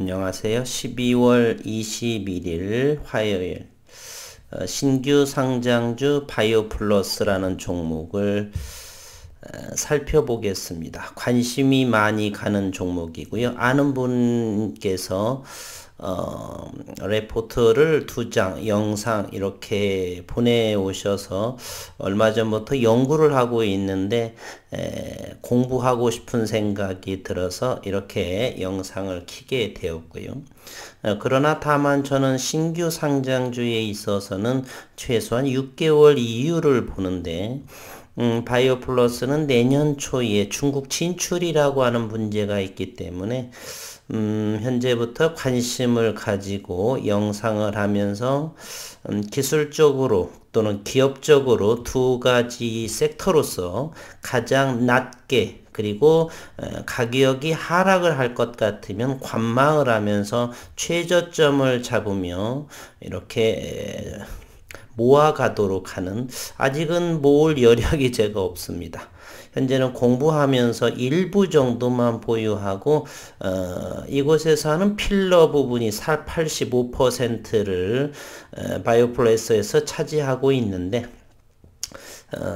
안녕하세요. 12월 21일 화요일 신규 상장주 바이오플러스라는 종목을 살펴보겠습니다. 관심이 많이 가는 종목이고요. 아는 분께서 레포트를 2장 영상 이렇게 보내오셔서 얼마 전부터 연구를 하고 있는데 공부하고 싶은 생각이 들어서 이렇게 영상을 켜게 되었고요. 그러나 다만 저는 신규 상장주에 있어서는 최소한 6개월 이유를 보는데 바이오플러스는 내년 초에 중국 진출이라고 하는 문제가 있기 때문에 현재부터 관심을 가지고 영상을 하면서 기술적으로 또는 기업적으로 두 가지 섹터로서 가장 낮게 그리고 가격이 하락을 할 것 같으면 관망을 하면서 최저점을 잡으며 이렇게 모아가도록 하는, 아직은 모을 여력이 제가 없습니다. 현재는 공부하면서 일부 정도만 보유하고 이곳에서 하는 필러 부분이 85%를 바이오플러스에서 차지하고 있는데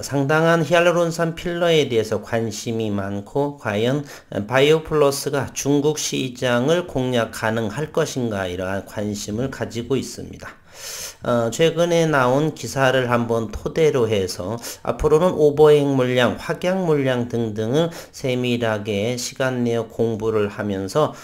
상당한 히알루론산 필러에 대해서 관심이 많고 과연 바이오플러스가 중국 시장을 공략 가능할 것인가 이러한 관심을 가지고 있습니다. 최근에 나온 기사를 한번 토대로 해서 앞으로는 오버행 물량, 확약 물량 등등을 세밀하게 시간 내어 공부를 하면서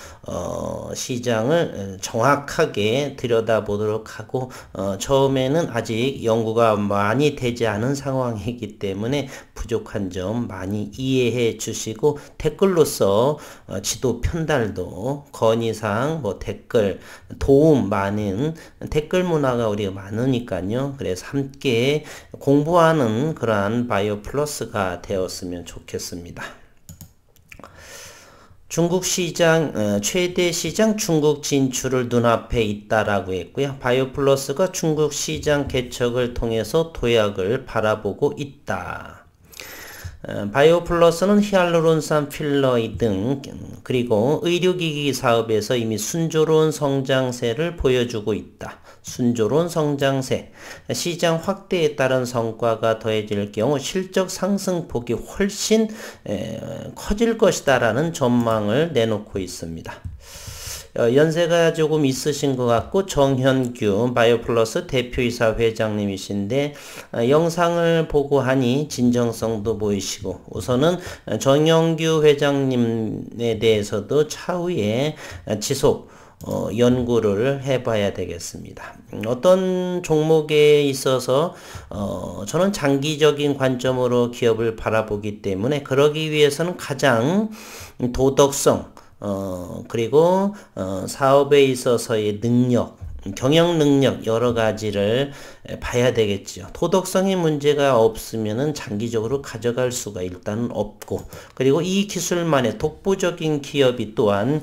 시장을 정확하게 들여다보도록 하고 처음에는 아직 연구가 많이 되지 않은 상황이기 때문에 부족한 점 많이 이해해 주시고 댓글로서 지도 편달도 건의사항 댓글 도움 많은 댓글 문화가 우리가 많으니까요. 그래서 함께 공부하는 그러한 바이오플러스가 되었으면 좋겠습니다. 중국 시장, 최대 시장 중국 진출을 눈앞에 있다라고 했고요. 바이오플러스가 중국 시장 개척을 통해서 도약을 바라보고 있다. 바이오플러스는 히알루론산 필러 등 그리고 의료기기 사업에서 이미 순조로운 성장세를 보여주고 있다. 순조로운 성장세, 시장 확대에 따른 성과가 더해질 경우 실적 상승폭이 훨씬 커질 것이다 라는 전망을 내놓고 있습니다. 연세가 조금 있으신 것 같고 정현규 바이오플러스 대표이사 회장님이신데 영상을 보고 하니 진정성도 보이시고 우선은 정현규 회장님에 대해서도 차후에 지속 연구를 해봐야 되겠습니다. 어떤 종목에 있어서 저는 장기적인 관점으로 기업을 바라보기 때문에 그러기 위해서는 가장 도덕성 그리고 사업에 있어서의 능력, 경영 능력 여러 가지를 봐야 되겠죠. 도덕성의 문제가 없으면은 장기적으로 가져갈 수가 일단은 없고 그리고 이 기술만의 독보적인 기업이 또한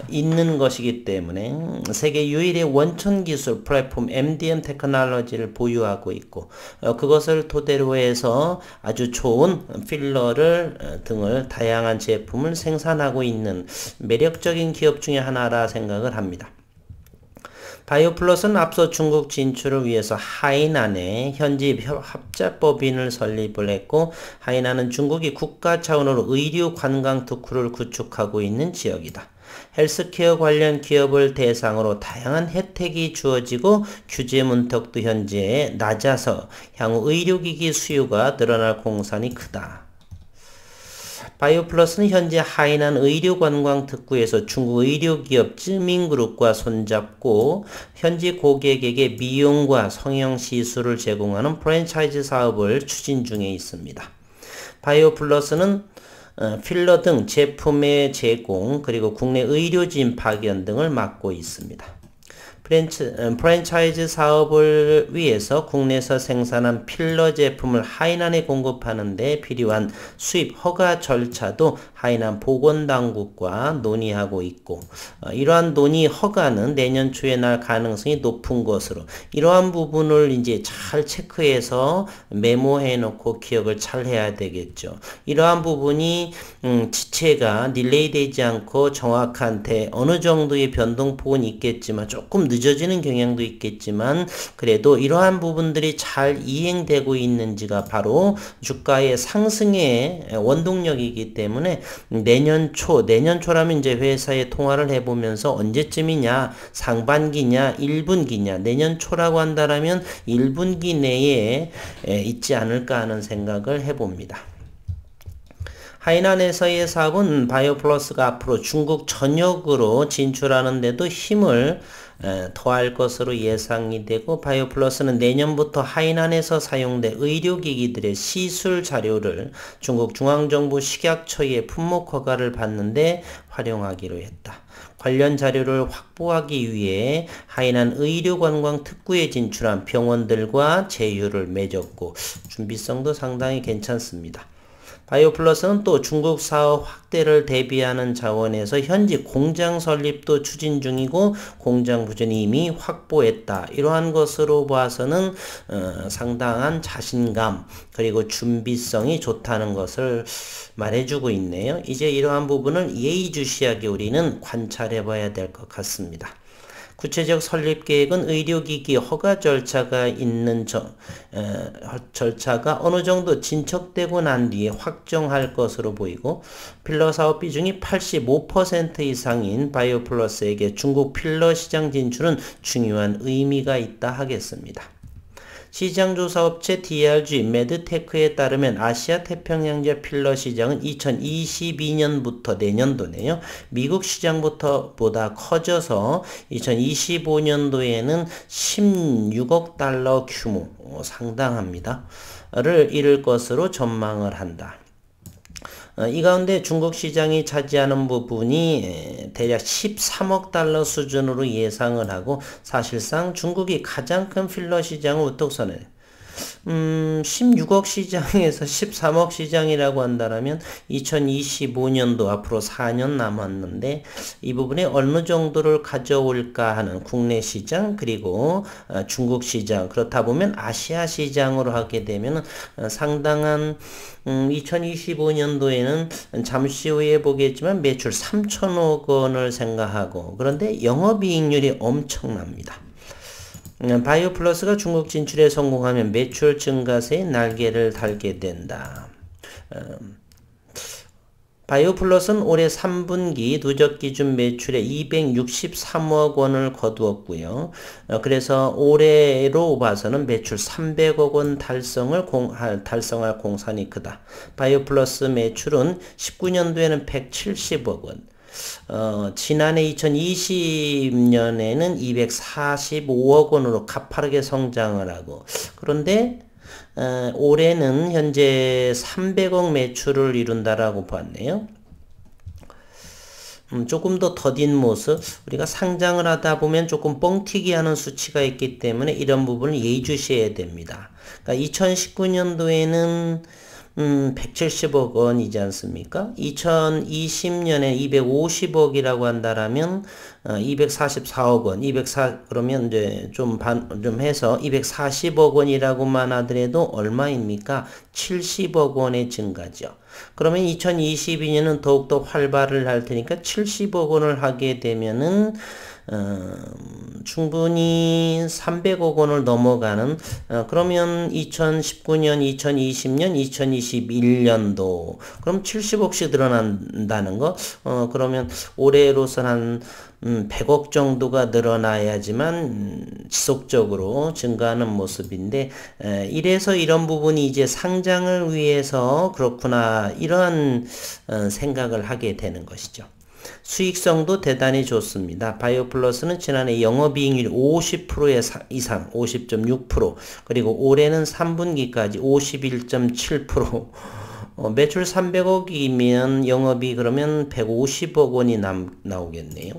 있는 것이기 때문에 세계 유일의 원천 기술 플랫폼 MDM 테크놀로지를 보유하고 있고 그것을 토대로 해서 아주 좋은 필러를 등을 다양한 제품을 생산하고 있는 매력적인 기업 중에 하나라 생각을 합니다. 바이오플러스는 앞서 중국 진출을 위해서 하이난에 현지 합작법인을 설립을 했고 하이난은 중국이 국가 차원으로 의료 관광 특구를 구축하고 있는 지역이다. 헬스케어 관련 기업을 대상으로 다양한 혜택이 주어지고 규제 문턱도 현재 낮아서 향후 의료기기 수요가 늘어날 공산이 크다. 바이오플러스는 현재 하이난 의료관광특구에서 중국 의료기업 쯔밍그룹과 손잡고 현지 고객에게 미용과 성형시술을 제공하는 프랜차이즈 사업을 추진 중에 있습니다. 바이오플러스는 필러 등 제품의 제공 그리고 국내 의료진 파견 등을 맡고 있습니다. 프랜차이즈 사업을 위해서 국내에서 생산한 필러 제품을 하이난에 공급하는 데 필요한 수입 허가 절차도 하이난 보건당국과 논의하고 있고 이러한 논의 허가는 내년 초에 날 가능성이 높은 것으로 이러한 부분을 이제 잘 체크해서 메모해 놓고 기억을 잘 해야 되겠죠. 이러한 부분이 지체가 딜레이 되지 않고 정확한 어느 정도의 변동폭은 있겠지만 조금 늦어지는 경향도 있겠지만 그래도 이러한 부분들이 잘 이행되고 있는지가 바로 주가의 상승의 원동력이기 때문에 내년 초라면 이제 회사에 통화를 해보면서 언제쯤이냐, 상반기냐, 1분기냐, 내년 초라고 한다라면 1분기 내에 있지 않을까 하는 생각을 해봅니다. 하이난에서의 사업은 바이오플러스가 앞으로 중국 전역으로 진출하는 데도 힘을 더할 것으로 예상이 되고 바이오플러스는 내년부터 하이난에서 사용된 의료기기들의 시술 자료를 중국 중앙정부 식약처의 품목 허가를 받는데 활용하기로 했다. 관련 자료를 확보하기 위해 하이난 의료관광 특구에 진출한 병원들과 제휴를 맺었고 준비성도 상당히 괜찮습니다. 바이오플러스는 또 중국 사업 확대를 대비하는 차원에서 현지 공장 설립도 추진 중이고 공장 부지는 이미 확보했다. 이러한 것으로 봐서는 상당한 자신감 그리고 준비성이 좋다는 것을 말해주고 있네요. 이제 이러한 부분을 예의주시하게 우리는 관찰해 봐야 될 것 같습니다. 구체적 설립 계획은 의료기기 허가 절차가 있는 절차가 어느 정도 진척되고 난 뒤에 확정할 것으로 보이고 필러 사업 비중이 85% 이상인 바이오플러스에게 중국 필러 시장 진출은 중요한 의미가 있다 하겠습니다. 시장조사업체 DRG 메드테크에 따르면 아시아 태평양제 필러 시장은 2022년부터 내년도네요. 미국 시장보다 커져서 2025년도에는 16억 달러 규모 상당합니다. 를 이룰 것으로 전망을 한다. 이 가운데 중국 시장이 차지하는 부분이 대략 13억 달러 수준으로 예상을 하고 사실상 중국이 가장 큰 필러 시장을 우뚝 서네요. 16억 시장에서 13억 시장이라고 한다면 2025년도 앞으로 4년 남았는데 이 부분에 어느 정도를 가져올까 하는 국내 시장 그리고 중국 시장 그렇다 보면 아시아 시장으로 하게 되면 상당한 2025년도에는 잠시 후에 보겠지만 매출 3천억 원을 생각하고 그런데 영업이익률이 엄청납니다. 바이오플러스가 중국 진출에 성공하면 매출 증가세의 날개를 달게 된다. 바이오플러스는 올해 3분기 누적 기준 매출에 263억 원을 거두었고요. 그래서 올해로 봐서는 매출 300억 원 달성할 공산이 크다. 바이오플러스 매출은 19년도에는 170억 원. 지난해 2020년에는 245억 원으로 가파르게 성장을 하고 그런데 올해는 현재 300억 매출을 이룬다라고 봤네요. 조금 더 더딘 모습 우리가 상장을 하다 보면 조금 뻥튀기 하는 수치가 있기 때문에 이런 부분을 예의주시해야 됩니다. 그러니까 2019년도에는 170억 원이지 않습니까? 2020년에 250억이라고 한다라면 244억 원, 그러면 이제 좀 해서 240억 원이라고만 하더라도 얼마입니까? 70억 원의 증가죠. 그러면 2022년은 더욱더 활발을 할 테니까 70억 원을 하게 되면은 충분히 300억 원을 넘어가는 그러면 2019년, 2020년, 2021년도 그럼 70억씩 늘어난다는 거 그러면 올해로서는 한 100억 정도가 늘어나야지만 지속적으로 증가하는 모습인데 이래서 이런 부분이 이제 상장을 위해서 그렇구나 이러한 생각을 하게 되는 것이죠. 수익성도 대단히 좋습니다. 바이오플러스는 지난해 영업이익률 50% 이상 50.6% 그리고 올해는 3분기까지 51.7% 매출 300억이면 영업이 그러면 150억 원이 나오겠네요.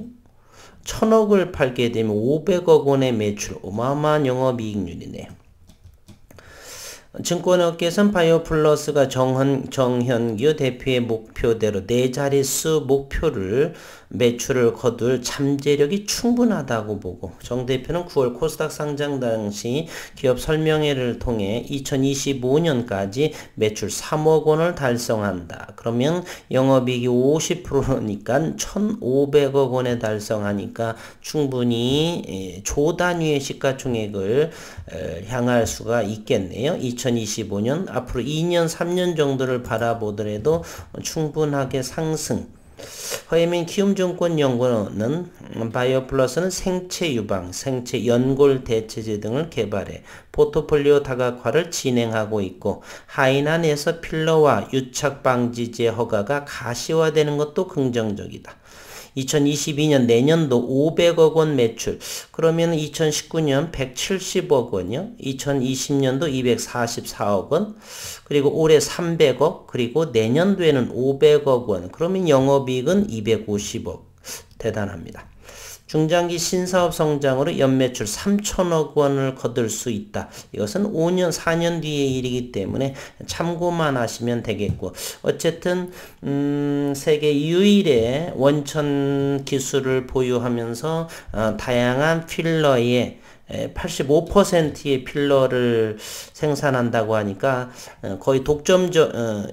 1000억을 팔게 되면 500억 원의 매출, 어마어마한 영업이익률이네요. 증권업계에서는 바이오플러스가 정현규 대표의 목표대로 4자릿수 목표를 매출을 거둘 잠재력이 충분하다고 보고, 정 대표는 9월 코스닥 상장 당시 기업 설명회를 통해 2025년까지 매출 3억 원을 달성한다. 그러면 영업이익이 50%니까 1,500억 원에 달성하니까 충분히 조 단위의 시가총액을 향할 수가 있겠네요. 2025년 앞으로 2년 3년 정도를 바라보더라도 충분하게 상승. 허예민 키움증권연구원은 바이오플러스는 생체 유방, 생체 연골 대체제 등을 개발해 포트폴리오 다각화를 진행하고 있고, 하이난에서 필러와 유착 방지제 허가가 가시화되는 것도 긍정적이다. 2022년 내년도 500억 원 매출, 그러면 2019년 170억 원이요, 2020년도 244억 원, 그리고 올해 300억, 그리고 내년도에는 500억 원, 그러면 영업이익은 250억. 대단합니다. 중장기 신사업 성장으로 연매출 3천억 원을 거둘 수 있다. 이것은 5년, 4년 뒤의 일이기 때문에 참고만 하시면 되겠고, 어쨌든 세계 유일의 원천 기술을 보유하면서 다양한 필러의 85%의 필러를 생산한다고 하니까 거의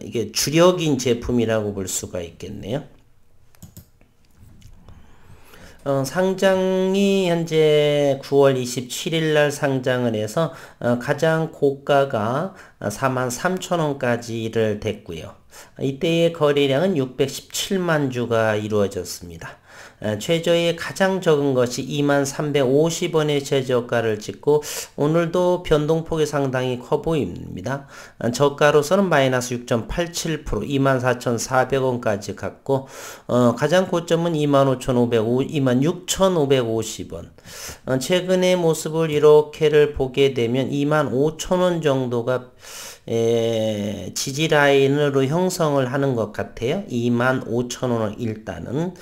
이게 주력인 제품이라고 볼 수가 있겠네요. 상장이 현재 9월 27일 날 상장을 해서 가장 고가가 43,000원까지를 됐고요. 이때의 거래량은 617만 주가 이루어졌습니다. 최저의 가장 적은 것이 2350원의 최저가를 찍고, 오늘도 변동폭이 상당히 커 보입니다. 저가로서는 마이너스 6.87%, 24,400원까지 갔고, 가장 고점은 26,550원. 최근의 모습을 이렇게를 보게 되면 25,000원 정도가 지지라인으로 형성을 하는 것 같아요. 25,000원을 일단은.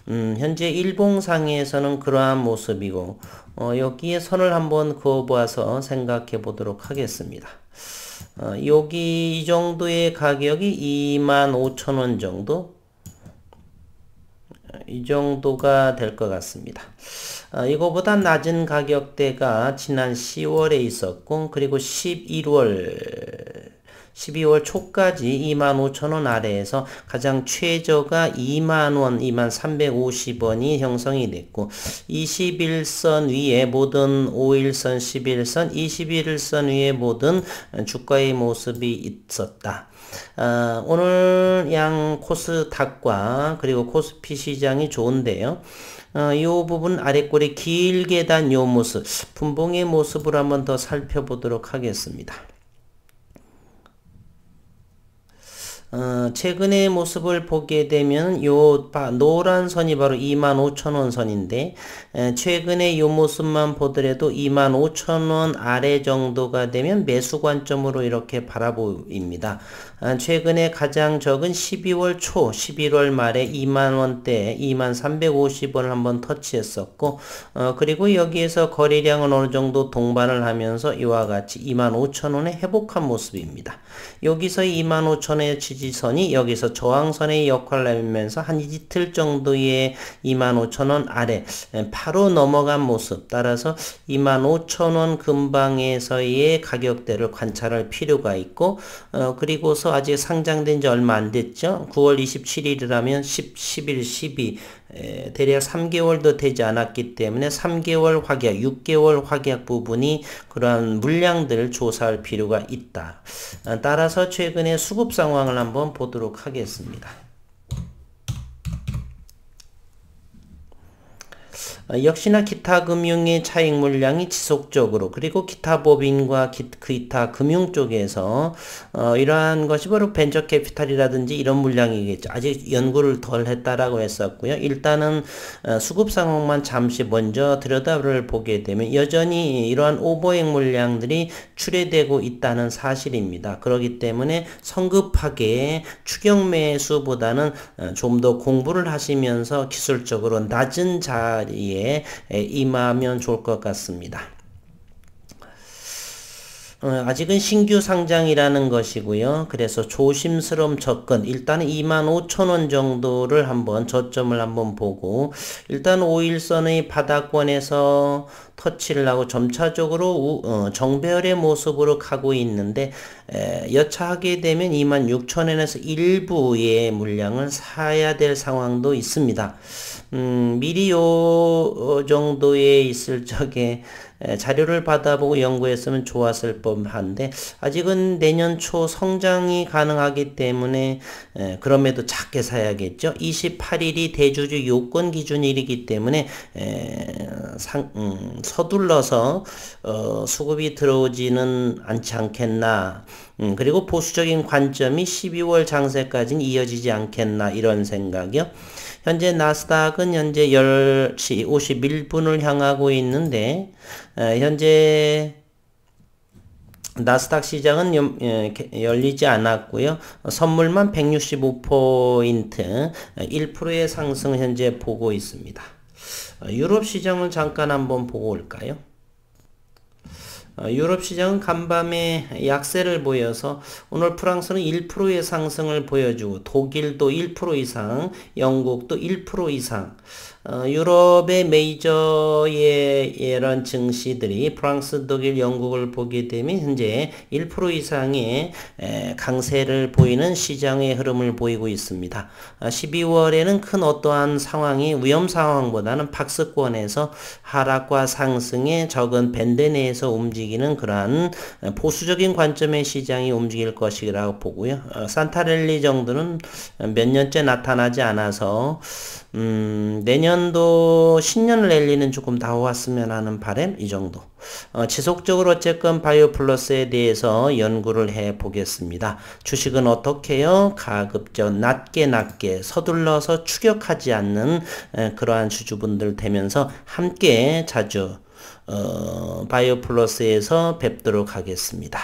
현재 일봉상에서는 그러한 모습이고, 여기에 선을 한번 그어보아서 생각해 보도록 하겠습니다. 여기 이 정도의 가격이 25,000원 정도? 이 정도가 될 것 같습니다. 이거보다 낮은 가격대가 지난 10월에 있었고, 그리고 12월 초까지 25,000원 아래에서 가장 최저가 20,000원, 2350원이 형성이 됐고, 21선 위에 모든 5일선, 11선, 21일선 위에 모든 주가의 모습이 있었다. 오늘 양 코스닥과 그리고 코스피 시장이 좋은데요. 이 부분 아랫골이 길게 단 요 모습, 분봉의 모습을 한번 더 살펴보도록 하겠습니다. 최근의 모습을 보게 되면 요 노란 선이 바로 25,000원 선인데, 최근에 요 모습만 보더라도 25,000원 아래 정도가 되면 매수 관점으로 이렇게 바라보입니다. 최근에 가장 적은 12월 초, 11월 말에 2만원대, 2350원을 한번 터치했었고, 그리고 여기에서 거래량은 어느 정도 동반을 하면서 이와 같이 25,000원에 회복한 모습입니다. 여기서 25,000원의 지지선이 여기서 저항선의 역할을 하면서 한 이틀 정도의 25,000원 아래 바로 넘어간 모습, 따라서 25,000원 근방에서의 가격대를 관찰할 필요가 있고, 그리고서 아직 상장된 지 얼마 안 됐죠. 9월 27일이라면 11, 12 대략 3개월도 되지 않았기 때문에 3개월 확약, 6개월 확약 부분이 그러한 물량들을 조사할 필요가 있다. 따라서 최근의 수급 상황을 한번 보도록 하겠습니다. 역시나 기타 금융의 차익 물량이 지속적으로, 그리고 기타 법인과 기타 금융 쪽에서 이러한 것이 바로 벤처 캐피탈이라든지 이런 물량이겠죠. 아직 연구를 덜 했다라고 했었고요. 일단은 수급 상황만 잠시 먼저 들여다를 보게 되면 여전히 이러한 오버액 물량들이 출회되고 있다는 사실입니다. 그렇기 때문에 성급하게 추격 매수보다는 좀 더 공부를 하시면서 기술적으로 낮은 자리에 생각에 임하면 좋을 것 같습니다. 아직은 신규 상장이라는 것이고요. 그래서 조심스러운 접근, 일단 25,000원 정도를 한번 저점을 한번 보고 일단 5일선의 바닥권에서 터치를 하고 점차적으로 정배열의 모습으로 가고 있는데 여차하게 되면 26,000원에서 일부의 물량을 사야 될 상황도 있습니다. 미리 요 정도에 있을 적에 자료를 받아보고 연구했으면 좋았을 법한데 아직은 내년 초 성장이 가능하기 때문에 그럼에도 작게 사야겠죠. 28일이 대주주 요건 기준일이기 때문에 서둘러서 수급이 들어오지는 않지 않겠나. 그리고 보수적인 관점이 12월 장세까지는 이어지지 않겠나 이런 생각이요. 현재 나스닥은 현재 10시 51분을 향하고 있는데 현재 나스닥 시장은 열리지 않았고요. 선물만 165포인트 1%의 상승을 현재 보고 있습니다. 유럽 시장을 잠깐 한번 보고 올까요? 유럽 시장은 간밤에 약세를 보여서 오늘 프랑스는 1%의 상승을 보여주고 독일도 1% 이상, 영국도 1% 이상 유럽의 메이저의 이런 증시들이 프랑스, 독일, 영국을 보게 되면 현재 1% 이상의 강세를 보이는 시장의 흐름을 보이고 있습니다. 12월에는 큰 어떠한 상황이 위험 상황보다는 박스권에서 하락과 상승의 적은 밴드 내에서 움직이는 그러한 보수적인 관점의 시장이 움직일 것이라고 보고요. 산타랠리 정도는 몇 년째 나타나지 않아서 내년도 신년 랠리는 조금 다 왔으면 하는 바람 이 정도. 지속적으로 어쨌건 바이오플러스에 대해서 연구를 해 보겠습니다. 주식은 어떻게요? 가급적 낮게 서둘러서 추격하지 않는 그러한 주주분들 되면서 함께 자주 바이오플러스에서 뵙도록 하겠습니다.